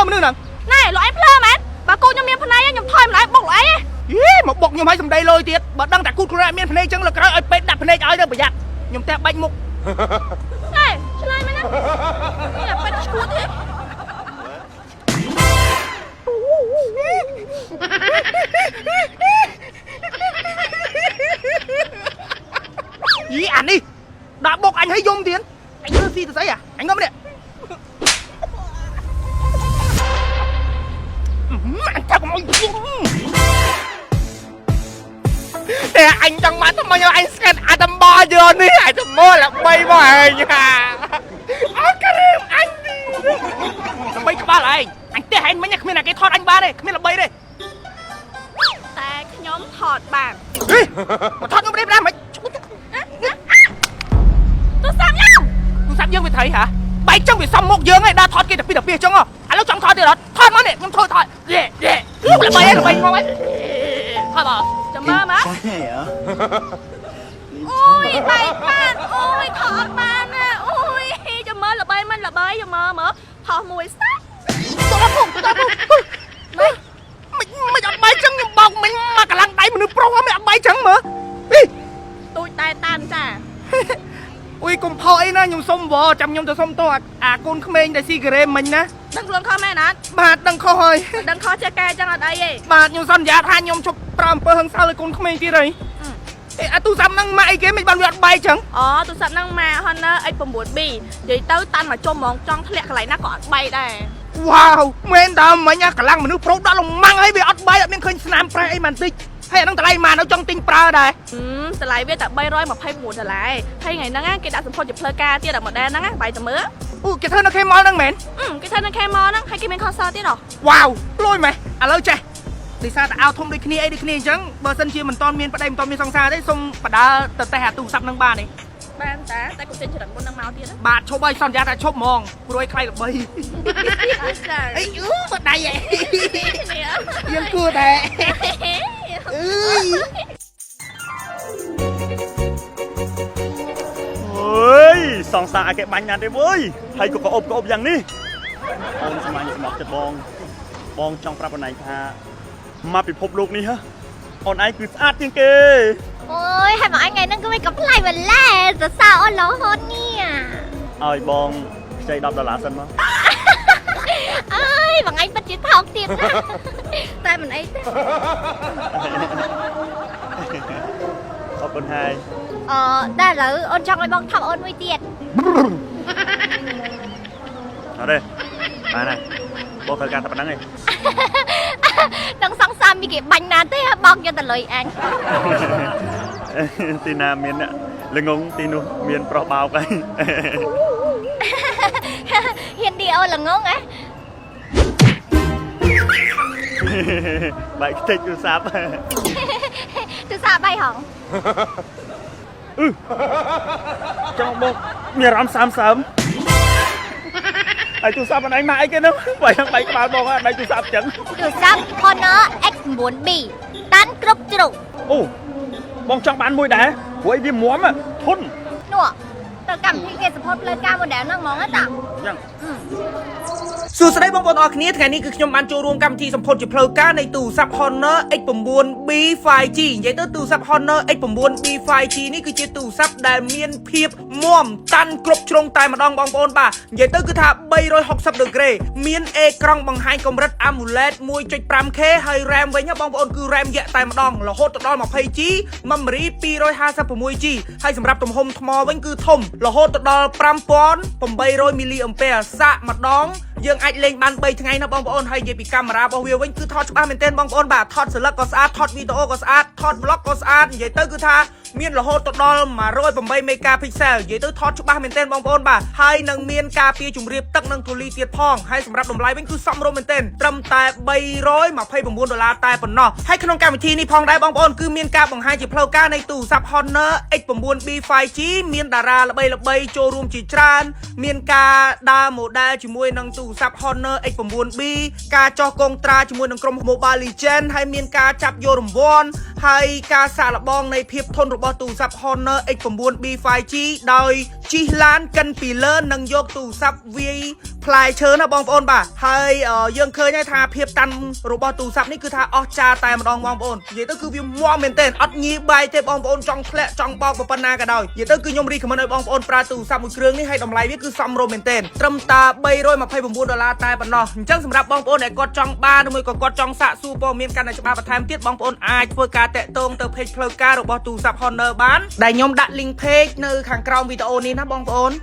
មនុស្សហ្នឹងណែលោកឯងភ្លើមែនបើគូខ្ញុំមានភ្នែកខ្ញុំថយមិនដែរបុកលោកឯងមកបុកខ្ញុំឲ្យសំដីលយទៀតបើដឹងតែគូខ្លួនឯងមានភ្នែកចឹងលើក្រោយឲ្យពេទ្យដាក់ភ្នែកឲ្យទៅប្រយ័ត្នខ្ញុំតែបាច់មុខណែឆ្លើយមែនណានេះពេទ្យឈួតទេយីអានេះដាក់បុកអញឲ្យយំទៀតអញធ្វើស៊ីទៅស្អីអញងំនេះអញថាកុំឲ្យយំតែអញចង់មកធ្វើឲ្យអញស្កាត់អាតំបោយកនេះអាតំបោល្បីមកហើយអើក្រែមអញដើម្បីក្បាលឯងអញទេឯងមិញគ្មានតែគេថតអញបានទេគ្មានល្បីទេតែខ្ញុំថតបានមកថតខ្ញុំនេះបានមិនទូរស័ព្ទយើងទូរស័ព្ទយើងវាត្រីហ៎បែកចឹងវាសំមុខយើងឯងដើរថតគេតែពីតែពីចឹងឥឡូវចង់ថតទៀតអត់ថតមកនេះខ្ញុំធ្វើថតយេល្បីមកហើយថតមកចាំមើលមកអូយបែកបានអូយថតបានណាអូយចាំមើលល្បីមិនល្បីចាំមើលផុសមួយស្តាប់មិនអត់បាយចឹងខ្ញុំបោកមិញមកកម្លាំងដៃមនុស្សប្រុសមិនអត់បាយចឹងមើលទូចតែតាមចាអុយកុំផោអីណាខ្ញុំសុំវចាំខ្ញុំទៅសុំតោះអាកូនក្មេងដែលស៊ីការ៉េមិញណាដឹងខ្លួនខុសមែនអត់បាទដឹងខុសហើយដឹងខុសចេះកែចឹងអត់អីទេបាទខ្ញុំសន្យាថាខ្ញុំជប់ប្រើអំពើហិង្សាឲ្យកូនក្មេងទៀតហើយអាទូរស័ព្ទហ្នឹងម៉ាក់អីគេមិនបានវាអត់បាយចឹងអូទូរស័ព្ទហ្នឹងម៉ាក់ Honor X9B និយាយទៅតាន់មកចុំហ្មងចង់ធ្លាក់កន្លែងណាក៏អត់បាយដែរវ៉ាវមែនតើមិញកម្លាំងមនុស្សប្រុសដាក់លំម៉ាំងហើយវាអត់បាយអត់មានឃើញស្នាមប្រេះអីបន្តិចហើយអាហ្នឹងតម្លៃម៉ានៅចង់ទិញប្រើដែរតម្លៃវាតែ$329ហើយថ្ងៃហ្នឹងគេដាក់សម្ពោធជាផ្លូវការទៀតដល់ model ហ្នឹងបាយទៅមើលអូគេធ្វើនៅ K-mall ហ្នឹងមែនគេធ្វើនៅ K-mall ហ្នឹងហើយគេមាន concert ទៀតហ៎វ៉ាវលួយម៉េះឥឡូវចេះដោយសារតែអាវធំដូចគ្នាអីដូចគ្នាអញ្ចឹងបើសិនជាមិនតន់មានប្តីមិនតន់មានសង្សារទេសុំបដាទៅតេស្តអាទូរស័ព្ទហ្នឹងបានទេបានតែកុំទិញច្រើនមុននឹងមកទៀតបាទឈប់ហើយសន្យាថាឈប់ហ្មងព្រួយខ្លាយល្បីអីបដៃឯងយើងគួរតែអើយសង្សារឲ្យគេបាញ់ណាស់ទេវើយហើយក៏ក្អប់យ៉ាងនេះអូនស្មាញ់ស្មោះចិត្តបងចង់ប្រាប់អូនឯងថាមកពិភពលោកនេះហ៎អូនឯងគឺស្អាតជាងគេអូយហើយមកអញថ្ងៃហ្នឹងគឺមិនកំ plai វ៉ាឡែសរសើរអូនរហូតនេះឲ្យបងខ្ចី$10សិនមកអើយបងអញពិតជាថោកទៀតណាតែមិនអីទេអរគុណហើយតែឥឡូវអូនចង់ឲ្យបងថប់អូនមួយទៀតអត់ទេបានហើយបងត្រូវការតែប៉ុណ្្នឹងឯងដឹងសង្សារមីគេបាញ់ណាទេបងយកទៅលុយអញទីណាមានល្ងងទីនោះមានប្រុសបោកហើយហ៊ានឌីអូល្ងងហ៎បែកខ្ទេចទូរស័ព្ទទូរស័ព្ទបាយហងចង់បងមានអារម្មណ៍សើមហើយទូរស័ព្ទអីម៉ាក់អីគេនោះបែកក្បាលបងហើយបែកទូរស័ព្ទចឹងទូរស័ព្ទ Honor X9B តាន់គ្រប់ជ្រុងអូបងចង់បានមួយដែរព្រោះអីវាមាំធន់នោះទៅកម្មវិធីគេsupport ផ្លូវការ model ហ្នឹងហ្មងតាចឹងសួស្តីបងប្អូនអរគ្នាថ្ងៃនេះគឺខ្ញុំបានចូលរួមកម្មវិធីសម្ពោធជាផ្លូវការនៃទូរស័ព្ទ Honor X9B 5G និយាយទៅទូរស័ព្ទ Honor X9B 5G នេះគឺជាទូរស័ព្ទដែលមានភាពមាំតាន់គ្រប់ជ្រុងតែម្ដងបងប្អូនបាទនិយាយទៅគឺថា360ដឺក្រេមានអេក្រង់បង្ហាញកម្រិត AMOLED 1.5K ហើយ RAM វិញបងប្អូនគឺ RAM យក្សតែម្ដងរហូតដល់ 20G memory 256G ហើយសម្រាប់ទំហំថ្មវិញគឺធំរហូតដល់ 5800 mAh សាកម្ដងយើងអាចលេងបាន3ថ្ងៃណាបងប្អូនហើយនិយាយពីកាមេរ៉ារបស់វាវិញគឺថតច្បាស់មែនទែនបងប្អូនបាទថតស្លឹកក៏ស្អាតថតវីដេអូក៏ស្អាតថត vlog ក៏ស្អាតនិយាយទៅគឺថាមានរហូតដល់108 megapixel និយាយទៅថតច្បាស់មែនទែនបងប្អូនបាទហើយនឹងមានការពារជម្រាបទឹកនិងធូលីទៀតផងហើយសម្រាប់តម្លៃវិញគឺសមរម្យមែនទែនត្រឹមតែ$329តែប៉ុណ្ណោះហើយក្នុងកម្មវិធីនេះផងដែរបងប្អូនគឺមានការបង្ហាញជាផ្លូវការនៃទូរស័ព្ទ Honor X9B 5G មានតារាល្បីៗចូលរួមជាច្រើនមានការដើរ model ជាមួយនឹងទូរស័ព្ទ Honor X9B ការចោះកងត្រាជាមួយនឹងក្រុម Mobile Legends ហើយមានការចាប់យករង្វាន់ ហើយការសាកល្បងនៃភាពធន់របស់ទូរស័ព្ទ Honor X9B 5G ដោយជិះឡានកិនពីលើនិងយកទូរស័ព្ទវាយផ្លែឈើណាបងប្អូនបាទហើយយើងឃើញហើយថាភាពតាន់របស់ទូរស័ព្ទនេះគឺថាអស្ចារ្យតែម្ដងបងប្អូននិយាយទៅគឺវាមាំមែនទែនអត់ញីបាយទេបងប្អូនចង់ធ្លាក់ចង់បោកប៉ុណ្ណាក៏ដោយនិយាយទៅគឺខ្ញុំរីកខមមិនឲ្យបងប្អូនប្រើទូរស័ព្ទមួយគ្រឿងនេះហើយតម្លៃវាគឺសមរម្យមែនទែនត្រឹមតែ$329តែប៉ុណ្ណោះអញ្ចឹងសម្រាប់បងប្អូនដែលគាត់ចង់បានឬមួយក៏គាត់ចង់សាកសួរព័ត៌មានកាន់តែច្បាស់បន្ថែមទៀតបងប្អូនអាចធ្វើការតាក់ទងទៅ page ផ្លូវការរបស់ទូរស័ព្ទ Honor បានដែលខ្ញុំដាក់ link page នៅខាងក្រោមវីដេអូនេះណាបងប្អូន